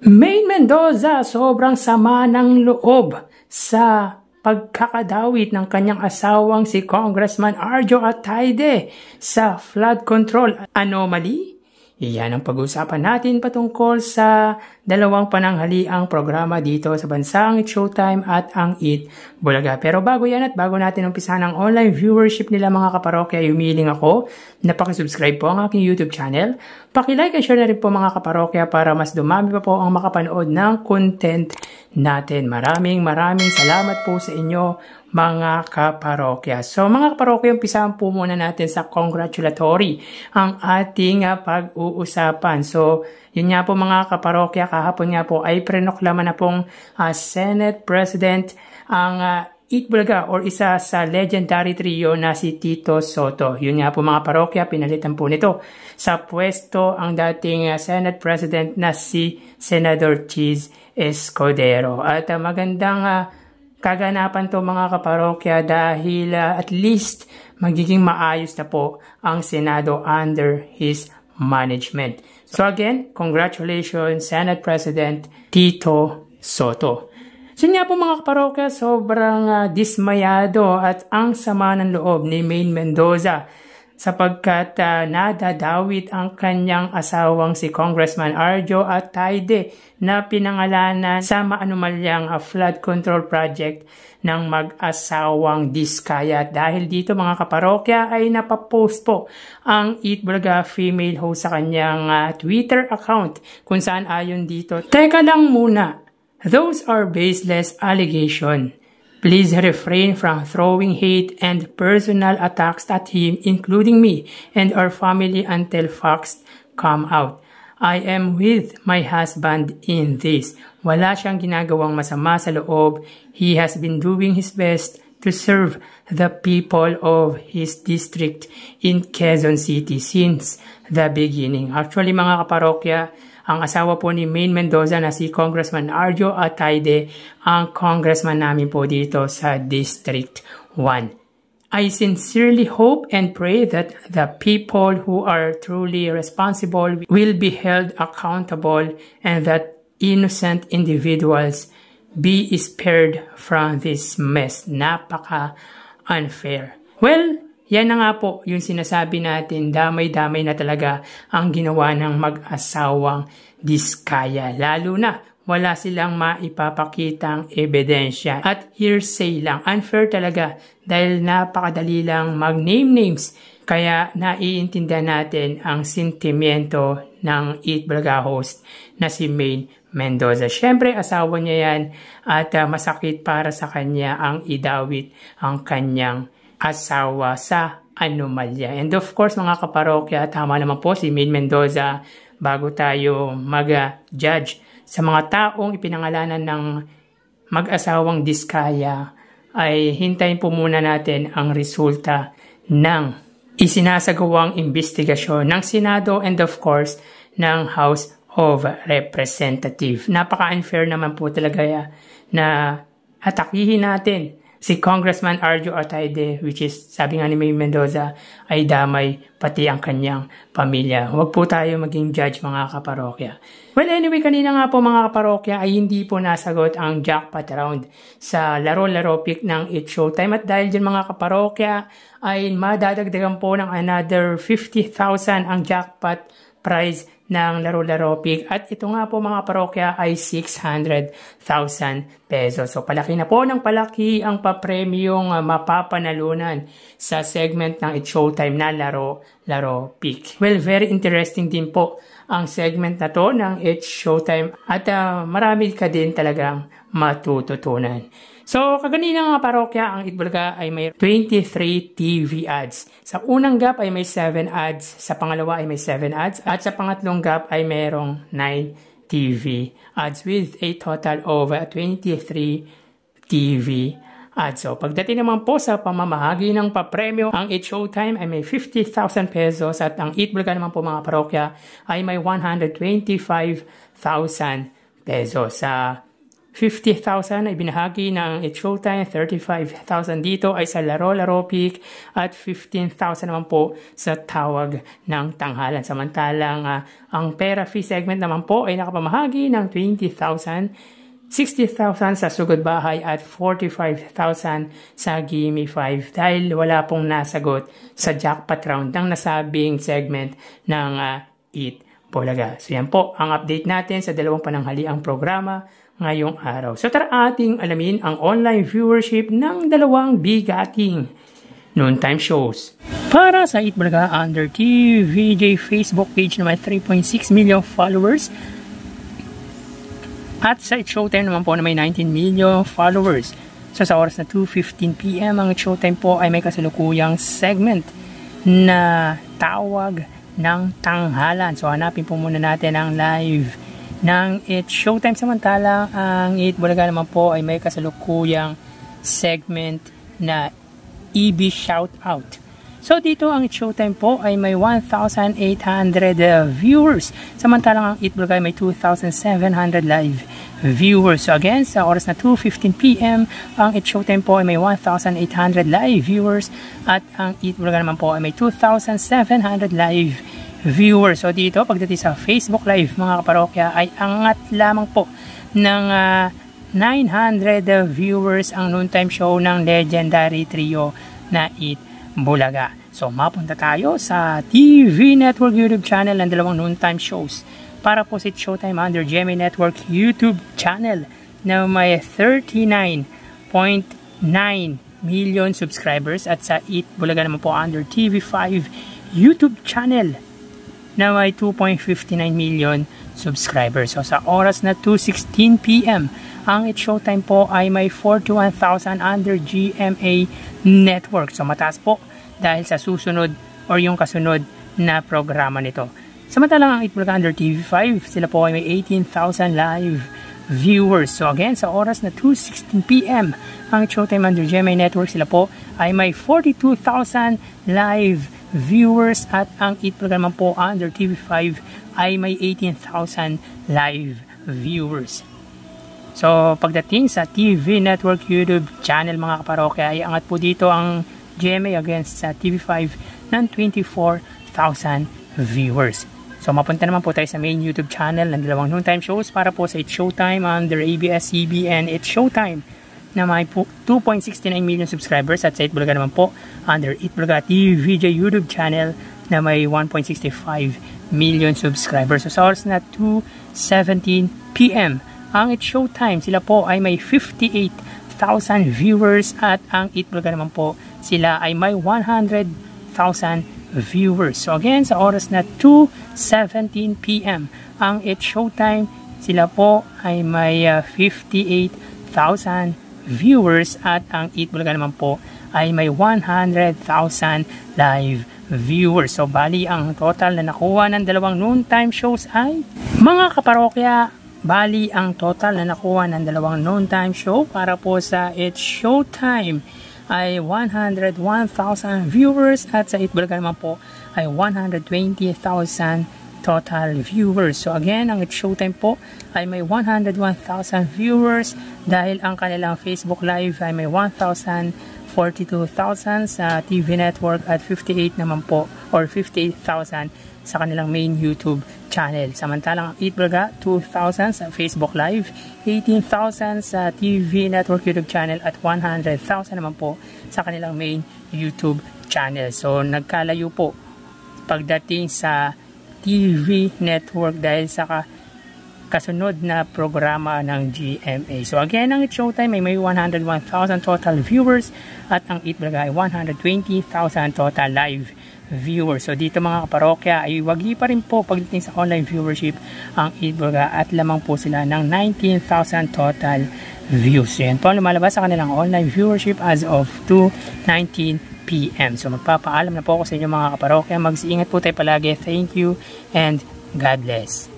Maine Mendoza, sobrang sama ng loob sa pagkakadawit ng kanyang asawang si Congressman Arjo Atayde sa flood control anomaly. Iyan ang pag-uusapan natin patungkol sa dalawang pananghaliang programa dito sa bansang It's Showtime at ang Eat Bulaga. Pero bago yan at bago natin umpisahan ang online viewership nila mga kaparokya, humiling ako na pakisubscribe po ang aking YouTube channel. Pakilike at share na rin po mga kaparokya para mas dumami pa po ang makapanood ng content natin. Maraming salamat po sa inyo mga kaparokya. So mga kaparokya, umpisahan po muna natin sa congratulatory ang ating pag-uusapan. So yun nga po mga kaparokya, kahapon nga po ay prenoklaman na pong Senate President ang Eat Bulaga or isa sa legendary trio na si Tito Sotto. Yun nga po mga parokya, pinalitan po nito sa pwesto ang dating Senate President na si Senador Chis Escudero. At magandang kaganapan to mga kaparokya dahil at least magiging maayos na po ang Senado under his management. So again, congratulations Senate President Tito Sotto. So nga po mga kaparokya, sobrang dismayado at ang sama ng loob ni Maine Mendoza sapagkat nadadawit ang kanyang asawang si Congressman Arjo Atayde na pinangalanan sa maanumalyang flood control project ng mag-asawang Diskaya. Dahil dito mga kaparokya ay napapost po ang Eat Bulaga female host sa kanyang Twitter account kung saan ayon dito, "Teka lang muna, those are baseless allegations. Please refrain from throwing hate and personal attacks at him, including me and our family until facts come out. I am with my husband in this. Wala siyang ginagawang masama sa loob. He has been doing his best to serve the people of his district in Quezon City since the beginning." Actually mga kaparokya, ang asawa po ni Maine Mendoza na si Congressman Arjo Atayde ang congressman namin po dito sa District 1. I sincerely hope and pray that the people who are truly responsible will be held accountable and that innocent individuals be spared from this mess. Napaka-unfair. Well, yan na nga po yung sinasabi natin, damay-damay na talaga ang ginawa ng mag-asawang Diskaya. Lalo na wala silang maipapakitang ebidensya at hearsay lang. Unfair talaga dahil napakadali lang mag-name names. Kaya naiintindihan natin ang sentimiento ng Eat Bulaga host na si Maine Mendoza. Siyempre asawa niya yan at masakit para sa kanya ang idawit ang kanyang asawa sa anomalya. And of course mga kaparokya, tama naman po si Maine Mendoza, bago tayo mag-judge sa mga taong ipinangalanan ng mag-asawang Diskaya, ay hintayin po muna natin ang resulta ng isinasagawang investigasyon ng Senado and of course ng House of Representatives. Napaka-unfair naman po talaga na atakihin natin si Congressman Arjo Atayde, which is, sabi nga ni Maine Mendoza, ay damay pati ang kanyang pamilya. Huwag po tayo maging judge mga kaparokya. Well, anyway, kanina nga po mga kaparokya ay hindi po nasagot ang jackpot round sa laro-laro pick ng It's Showtime. At dahil dyan mga kaparokya ay madadagdagan po ng another 50,000 ang jackpot prize ng laro-laro pick. At ito nga po mga parokya ay 600,000 pesos. So palaki na po ng palaki ang papremyong mapapanalunan sa segment ng It's Showtime na laro-laro pick. Well, very interesting din po ang segment na to ng It's Showtime at marami ka din talagang matututunan. So, kaganina nga parokya, ang Eat Bulaga ay may 23 TV ads. Sa unang gap ay may 7 ads, sa pangalawa ay may 7 ads, at sa pangatlong gap ay mayroong 9 TV ads with a total of 23 TV ads. So, pagdating naman po sa pamamahagi ng papremyo, ang It's Showtime ay may 50,000 pesos at ang Eat Bulaga naman po mga parokya ay may 125,000 pesos. Sa 50,000 ay binahagi ng It's Showtime, 35,000 dito ay sa Laro Pick, at 15,000 naman po sa Tawag ng Tanghalan. Samantalang ang Pera Fee segment naman po ay nakapamahagi ng 20,000, 60,000 sa Sugod Bahay at 45,000 sa Gimme 5 dahil wala pong nasagot sa jackpot round ng nasabing segment ng Eat Bulaga. So yan po ang update natin sa dalawang pananghaliang programa ngayong araw. So tara ating alamin ang online viewership ng dalawang bigating noontime shows. Para sa Eat Bulaga under TVJ Facebook page naman 3.6 million followers. At sa It's Showtime naman po na may 19 million followers. So sa oras na 2:15 PM ang It's Showtime po ay may kasalukuyang segment na Tawag ng Tanghalan. So hanapin po muna natin ang live ng It's Showtime. Samantalang ang Eat Bulaga naman po ay may kasalukuyang segment na EB Shoutout. So dito ang It's Showtime po ay may 1,800 viewers. Samantalang ang Eat Bulaga ay may 2,700 live viewers. So again, sa oras na 2:15 PM, ang It's Showtime po ay may 1,800 live viewers at ang Eat Bulaga naman po ay may 2,700 live viewers. So dito, pagdating sa Facebook Live, mga kaparokya, ay angat lamang po ng 900 viewers ang noontime show ng legendary trio na Eat Bulaga. So mapunta tayo sa TV Network YouTube channel ng dalawang noontime shows. Para po sa It's Showtime under GMA Network YouTube channel na may 39.9 million subscribers at sa Eat Bulaga naman po under TV5 YouTube channel na may 2.59 million subscribers. So sa oras na 2:16 PM, ang It's Showtime po ay may 41,000 under GMA Network. So mataas po dahil sa susunod or yung kasunod na programa nito. Samantalang ang Eat Bulaga under TV5, sila po ay may 18,000 live viewers. So again, sa oras na 2:16 PM, ang It's Showtime under GMA Network, sila po ay may 42,000 live viewers at ang Eat Bulaga naman po under TV5 ay may 18,000 live viewers. So pagdating sa TV Network YouTube channel, mga kaparokya, ay angat po dito ang GMA against sa TV5 ng 24,000 viewers. So mapunta naman po tayo sa main YouTube channel ng dalawang noontime shows para po sa It's Showtime under ABS-CBN It's Showtime na may 2.69 million subscribers at sa Eat Bulaga naman po under Eat Bulaga TVJ YouTube channel na may 1.65 million subscribers. So sa oras na 2:17 PM, ang It's Showtime, sila po ay may 58,000 viewers at ang Eat Bulaga naman po, sila ay may 100,000 viewers. So again, sa oras na 2:17 PM, ang It's Showtime, sila po ay may 58,000 viewers at ang Eat Bulaga naman po ay may 100,000 live viewers. So bali ang total na nakuha ng dalawang noontime shows ay, mga kaparokya, bali ang total na nakuha ng dalawang noontime show para po sa It's Showtime ay 101,000 viewers at sa Eat Bulaga naman po ay 120,000 total viewers. So again, ang It's Showtime po ay may 101,000 viewers dahil ang kanilang Facebook Live ay may 1,042,000 sa TV Network at 58 naman po or 58,000 sa kanilang main YouTube channel. Samantalang ang Eat Bulaga, 2,000 sa Facebook Live, 18,000 sa TV Network YouTube channel at 100,000 naman po sa kanilang main YouTube channel. So nagkalayo po pagdating sa TV Network dahil sa kasunod na programa ng GMA. So again, ang It's Showtime ay may 101,000 total viewers at ang Eat Bulaga ay 120,000 total live viewers. So dito, mga kaparokya, ay wagi pa rin po pagdating sa online viewership ang Eat Bulaga at lamang po sila ng 19,000 total views. So yan po ang lumalabas sa kanilang online viewership as of 2:19 PM. So magpapaalam na po ako sa inyo, mga kaparokya. Mag-iingat po tayo palagi. Thank you and God bless.